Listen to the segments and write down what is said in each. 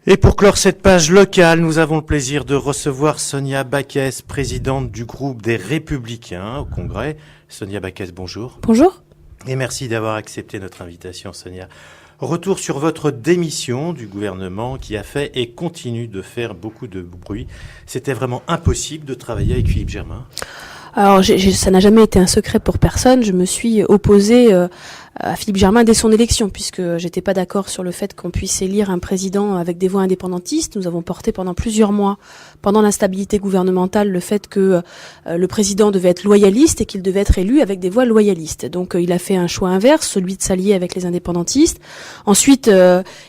Et pour clore cette page locale, nous avons le plaisir de recevoir Sonia Backès, présidente du groupe des Républicains au Congrès. Sonia Backès, bonjour. Bonjour. Et merci d'avoir accepté notre invitation, Sonia. Retour sur votre démission du gouvernement qui a fait et continue de faire beaucoup de bruit. C'était vraiment impossible de travailler avec Philippe Germain. Alors, ça n'a jamais été un secret pour personne. Je me suis opposée à Philippe Germain dès son élection, puisque j'étais pas d'accord sur le fait qu'on puisse élire un président avec des voix indépendantistes. Nous avons porté pendant plusieurs mois, pendant l'instabilité gouvernementale, le fait que le président devait être loyaliste et qu'il devait être élu avec des voix loyalistes. Donc il a fait un choix inverse, celui de s'allier avec les indépendantistes. Ensuite,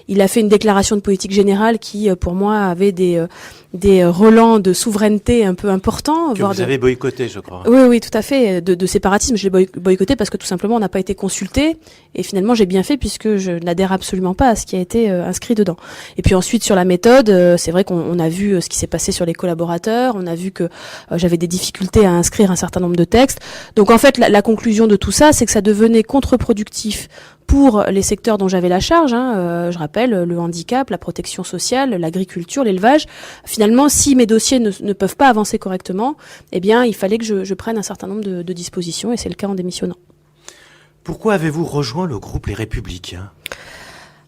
il a fait une déclaration de politique générale qui, pour moi, avait des relents de souveraineté un peu importants. Que vous avez boycotté, je crois. Oui, tout à fait. De séparatisme, je l'ai boycotté parce que tout simplement, on n'a pas été consulté. Et finalement, j'ai bien fait puisque je n'adhère absolument pas à ce qui a été inscrit dedans. Et puis ensuite, sur la méthode, c'est vrai qu'on a vu ce qui s'est passé sur les collaborateurs. On a vu que j'avais des difficultés à inscrire un certain nombre de textes. Donc en fait, la conclusion de tout ça, c'est que ça devenait contre-productif pour les secteurs dont j'avais la charge, je rappelle, le handicap, la protection sociale, l'agriculture, l'élevage. Finalement, si mes dossiers ne peuvent pas avancer correctement, eh bien, il fallait que je prenne un certain nombre de dispositions, et c'est le cas en démissionnant. Pourquoi avez-vous rejoint le groupe Les Républicains ?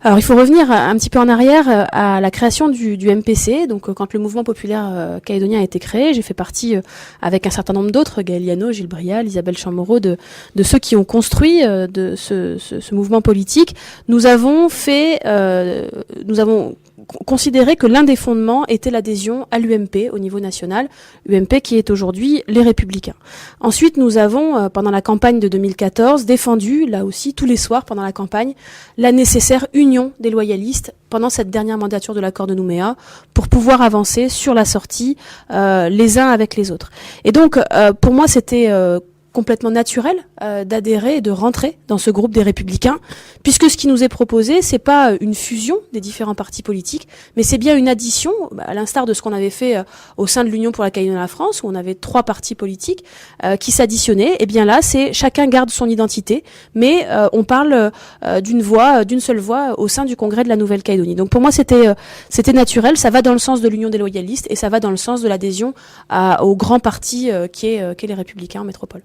Alors, il faut revenir un petit peu en arrière à la création du MPC. Donc, quand le mouvement populaire calédonien a été créé, j'ai fait partie, avec un certain nombre d'autres, Gaël Liano, Gilles Brial, Isabelle Chamorro, de ceux qui ont construit de ce mouvement politique. Nous avons considéré que l'un des fondements était l'adhésion à l'UMP au niveau national, UMP qui est aujourd'hui les Républicains. Ensuite, nous avons, pendant la campagne de 2014, défendu, là aussi, tous les soirs pendant la campagne, la nécessaire union des loyalistes pendant cette dernière mandature de l'accord de Nouméa pour pouvoir avancer sur la sortie les uns avec les autres. Et donc, pour moi, c'était complètement naturel d'adhérer et de rentrer dans ce groupe des Républicains, puisque ce qui nous est proposé, c'est pas une fusion des différents partis politiques, mais c'est bien une addition, à l'instar de ce qu'on avait fait au sein de l'Union pour la Calédonie et la France, où on avait 3 partis politiques qui s'additionnaient. Et bien là, c'est chacun garde son identité, mais on parle d'une seule voix au sein du Congrès de la Nouvelle-Calédonie. Donc pour moi, c'était naturel, ça va dans le sens de l'union des loyalistes et ça va dans le sens de l'adhésion au grand parti qui est les Républicains en métropole.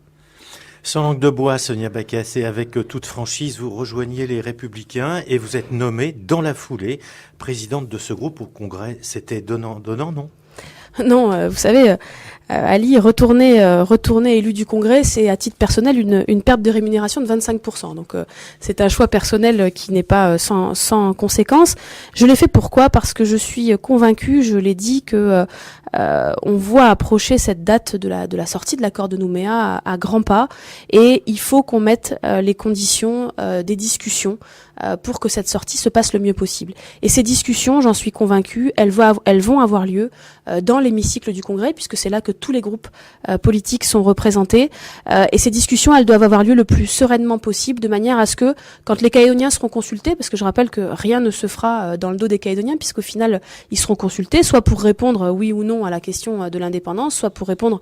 Sans langue de bois, Sonia Backès, et avec toute franchise, vous rejoignez les Républicains et vous êtes nommée dans la foulée présidente de ce groupe au Congrès. C'était donnant, non ? Non, vous savez, Ali, retourner élu du Congrès, c'est à titre personnel une perte de rémunération de 25%. Donc c'est un choix personnel qui n'est pas sans conséquence. Je l'ai fait pourquoi ? Parce que je suis convaincue, je l'ai dit, que on voit approcher cette date de la sortie de l'accord de Nouméa à grands pas, et il faut qu'on mette les conditions des discussions pour que cette sortie se passe le mieux possible. Et ces discussions, j'en suis convaincue, elles vont avoir lieu dans l'hémicycle du Congrès, puisque c'est là que tous les groupes politiques sont représentés. Et ces discussions, elles doivent avoir lieu le plus sereinement possible, de manière à ce que, quand les Calédoniens seront consultés, parce que je rappelle que rien ne se fera dans le dos des Calédoniens, puisqu'au final, ils seront consultés, soit pour répondre oui ou non à la question de l'indépendance, soit pour répondre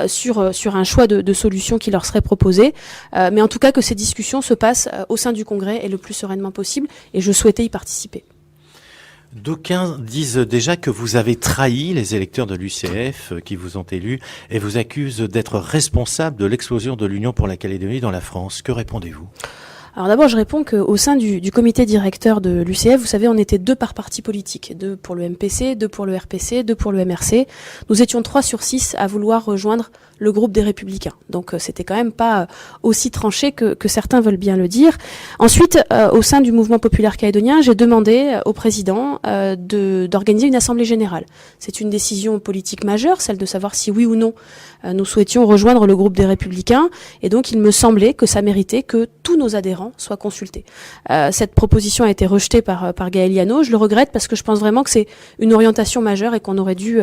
sur un choix de solution qui leur serait proposé. Mais en tout cas, que ces discussions se passent au sein du Congrès et le plus sereinement possible, et je souhaitais y participer. D'aucuns disent déjà que vous avez trahi les électeurs de l'UCF qui vous ont élu et vous accusent d'être responsable de l'explosion de l'Union pour la Calédonie dans la France. Que répondez-vous ? Alors d'abord, je réponds qu'au sein du comité directeur de l'UCF, vous savez, on était 2 par parti politique, 2 pour le MPC, 2 pour le RPC, 2 pour le MRC. Nous étions 3 sur 6 à vouloir rejoindre le groupe des Républicains. Donc c'était quand même pas aussi tranché que certains veulent bien le dire. Ensuite, au sein du mouvement populaire calédonien, j'ai demandé au président d'organiser une assemblée générale. C'est une décision politique majeure, celle de savoir si oui ou non nous souhaitions rejoindre le groupe des Républicains. Et donc il me semblait que ça méritait que tous nos adhérents soient consultés. Cette proposition a été rejetée par Gaël Liano. Je le regrette parce que je pense vraiment que c'est une orientation majeure et qu'on aurait dû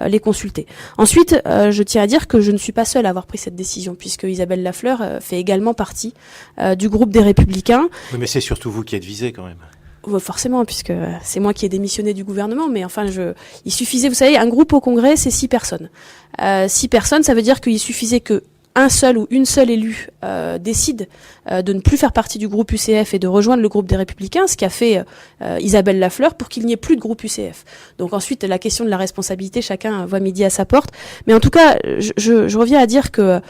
les consulter. Ensuite, je tiens à dire que je ne suis pas seule à avoir pris cette décision, puisque Isabelle Lafleur fait également partie du groupe des Républicains. Oui, mais c'est surtout vous qui êtes visé quand même. Forcément, puisque c'est moi qui ai démissionné du gouvernement, mais enfin, il suffisait, vous savez, un groupe au Congrès, c'est 6 personnes. 6 personnes, ça veut dire qu'il suffisait que un seul ou une seule élue décide de ne plus faire partie du groupe UCF et de rejoindre le groupe des Républicains, ce qu'a fait Isabelle Lafleur pour qu'il n'y ait plus de groupe UCF. Donc ensuite, la question de la responsabilité, chacun voit midi à sa porte. Mais en tout cas, je reviens à dire que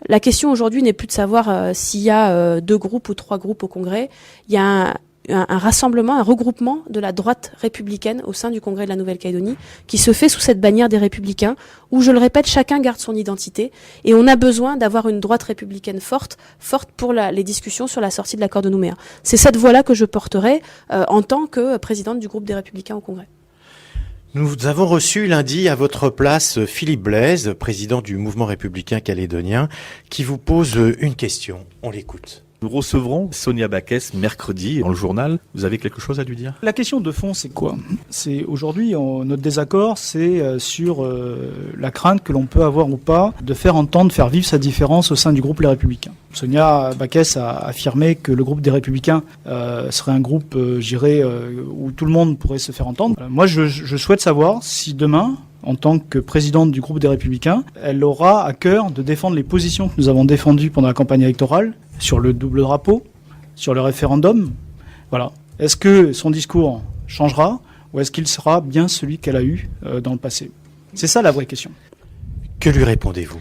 la question aujourd'hui n'est plus de savoir s'il y a 2 groupes ou 3 groupes au Congrès. Il y a un rassemblement, un regroupement de la droite républicaine au sein du Congrès de la Nouvelle-Calédonie qui se fait sous cette bannière des Républicains où, je le répète, chacun garde son identité et on a besoin d'avoir une droite républicaine forte pour les discussions sur la sortie de l'accord de Nouméa. C'est cette voie-là que je porterai en tant que présidente du groupe des Républicains au Congrès. Nous avons reçu lundi à votre place Philippe Blaise, président du mouvement républicain calédonien, qui vous pose une question. On l'écoute. Nous recevrons Sonia Backès mercredi dans le journal. Vous avez quelque chose à lui dire ? La question de fond, c'est quoi ? C'est aujourd'hui, notre désaccord, c'est sur la crainte que l'on peut avoir ou pas de faire entendre, faire vivre sa différence au sein du groupe Les Républicains. Sonia Backès a affirmé que le groupe des Républicains serait un groupe, où tout le monde pourrait se faire entendre. Moi, je souhaite savoir si demain, en tant que présidente du groupe des Républicains, elle aura à cœur de défendre les positions que nous avons défendues pendant la campagne électorale, sur le double drapeau, sur le référendum. Voilà. Est-ce que son discours changera ou est-ce qu'il sera bien celui qu'elle a eu dans le passé ? C'est ça la vraie question. Que lui répondez-vous ?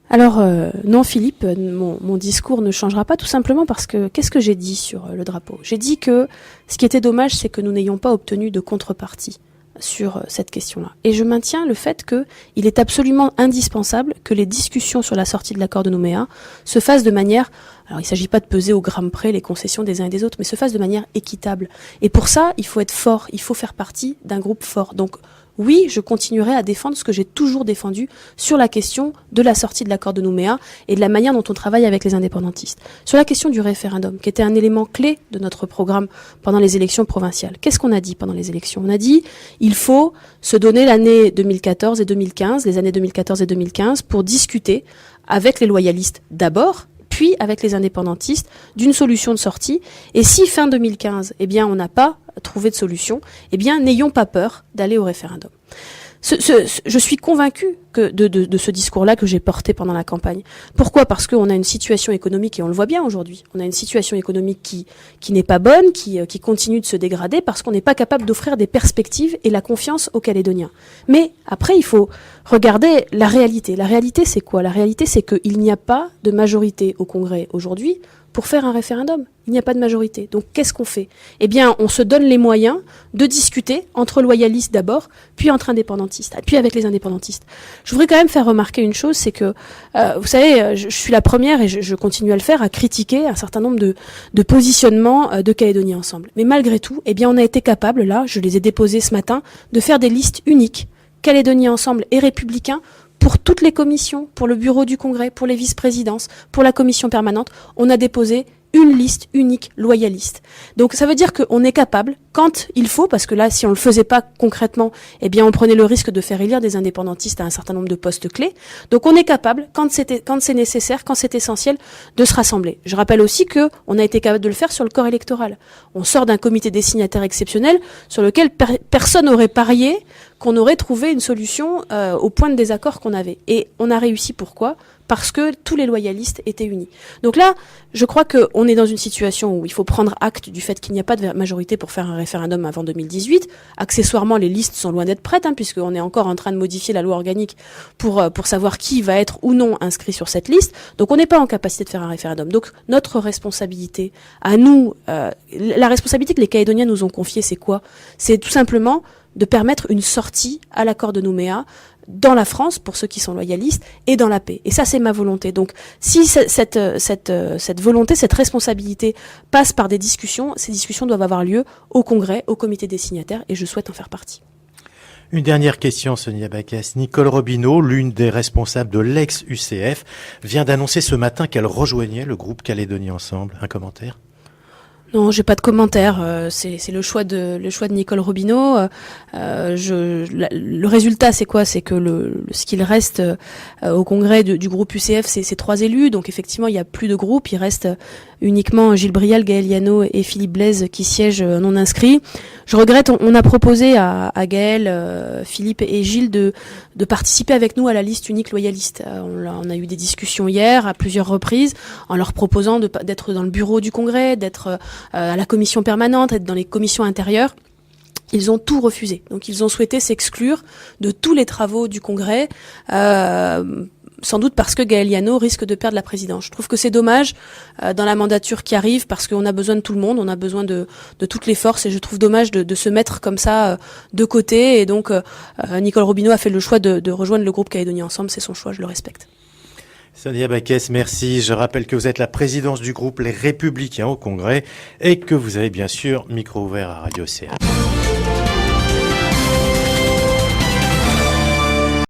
Alors non Philippe, mon discours ne changera pas tout simplement parce que qu'est-ce que j'ai dit sur le drapeau ? J'ai dit que ce qui était dommage, c'est que nous n'ayons pas obtenu de contrepartie sur cette question-là. Et je maintiens le fait qu'il est absolument indispensable que les discussions sur la sortie de l'accord de Nouméa se fassent de manière, alors il ne s'agit pas de peser au gramme près les concessions des uns et des autres, mais se fassent de manière équitable. Et pour ça, il faut être fort, il faut faire partie d'un groupe fort. Donc oui, je continuerai à défendre ce que j'ai toujours défendu sur la question de la sortie de l'accord de Nouméa et de la manière dont on travaille avec les indépendantistes. Sur la question du référendum, qui était un élément clé de notre programme pendant les élections provinciales. Qu'est-ce qu'on a dit pendant les élections ? On a dit il faut se donner l'année 2014 et 2015, les années 2014 et 2015, pour discuter avec les loyalistes d'abord, puis avec les indépendantistes, d'une solution de sortie. Et si fin 2015, eh bien, on n'a pas trouvé de solution, eh bien, n'ayons pas peur d'aller au référendum. Je suis convaincue de ce discours-là que j'ai porté pendant la campagne. Pourquoi ? Parce qu'on a une situation économique, et on le voit bien aujourd'hui, on a une situation économique qui n'est pas bonne, qui continue de se dégrader, parce qu'on n'est pas capable d'offrir des perspectives et la confiance aux Calédoniens. Mais après, il faut regarder la réalité. La réalité, c'est quoi ? La réalité, c'est qu'il n'y a pas de majorité au Congrès aujourd'hui pour faire un référendum. Il n'y a pas de majorité. Donc, qu'est-ce qu'on fait ? Eh bien, on se donne les moyens de discuter entre loyalistes d'abord, puis entre indépendantistes, puis avec les indépendantistes. Je voudrais quand même faire remarquer une chose, c'est que, vous savez, je suis la première, et je continue à le faire, à critiquer un certain nombre de positionnements de Calédonie Ensemble. Mais malgré tout, eh bien, on a été capable, là, je les ai déposés ce matin, de faire des listes uniques, Calédonie Ensemble et Républicains, pour toutes les commissions, pour le bureau du Congrès, pour les vice-présidences, pour la commission permanente. On a déposé une liste unique loyaliste. Donc ça veut dire qu'on est capable, quand il faut, parce que là, si on le faisait pas concrètement, eh bien on prenait le risque de faire élire des indépendantistes à un certain nombre de postes clés. Donc on est capable, quand c'est nécessaire, quand c'est essentiel, de se rassembler. Je rappelle aussi que on a été capable de le faire sur le corps électoral. On sort d'un comité des signataires exceptionnel sur lequel personne n'aurait parié qu'on aurait trouvé une solution au point de désaccord qu'on avait. Et on a réussi, pourquoi ? Parce que tous les loyalistes étaient unis. Donc là, je crois qu'on est dans une situation où il faut prendre acte du fait qu'il n'y a pas de majorité pour faire un référendum avant 2018. Accessoirement, les listes sont loin d'être prêtes, puisqu'on est encore en train de modifier la loi organique pour savoir qui va être ou non inscrit sur cette liste. Donc on n'est pas en capacité de faire un référendum. Donc notre responsabilité, à nous, la responsabilité que les Calédoniens nous ont confiée, c'est quoi ? C'est tout simplement de permettre une sortie à l'accord de Nouméa dans la France, pour ceux qui sont loyalistes, et dans la paix. Et ça, c'est ma volonté. Donc, si cette volonté, cette responsabilité passe par des discussions, ces discussions doivent avoir lieu au Congrès, au comité des signataires, et je souhaite en faire partie. Une dernière question, Sonia Backès. Nicole Robineau, l'une des responsables de l'ex-UCF, vient d'annoncer ce matin qu'elle rejoignait le groupe Calédonie Ensemble. Un commentaire ? Non, j'ai pas de commentaire. C'est le choix de Nicole Robineau. Le résultat, c'est quoi? C'est que ce qu'il reste au congrès du groupe UCF, c'est 3 élus. Donc effectivement, il y a plus de groupe. Il reste uniquement Gilles Brial, Gaël Yano et Philippe Blaise qui siègent non inscrits. Je regrette. On a proposé à Gaël, Philippe et Gilles de participer avec nous à la liste unique loyaliste. On a eu des discussions hier à plusieurs reprises en leur proposant d'être dans le bureau du congrès, d'être à la commission permanente, être dans les commissions intérieures. Ils ont tout refusé. Donc ils ont souhaité s'exclure de tous les travaux du congrès, sans doute parce que Gaël Yano risque de perdre la présidence. Je trouve que c'est dommage dans la mandature qui arrive, parce qu'on a besoin de tout le monde, on a besoin de toutes les forces, et je trouve dommage de se mettre comme ça de côté. Et donc Nicole Robineau a fait le choix de rejoindre le groupe Calédonie Ensemble. C'est son choix, je le respecte. Sonia Backès, merci. Je rappelle que vous êtes la présidente du groupe Les Républicains au Congrès et que vous avez bien sûr micro ouvert à Radio CA.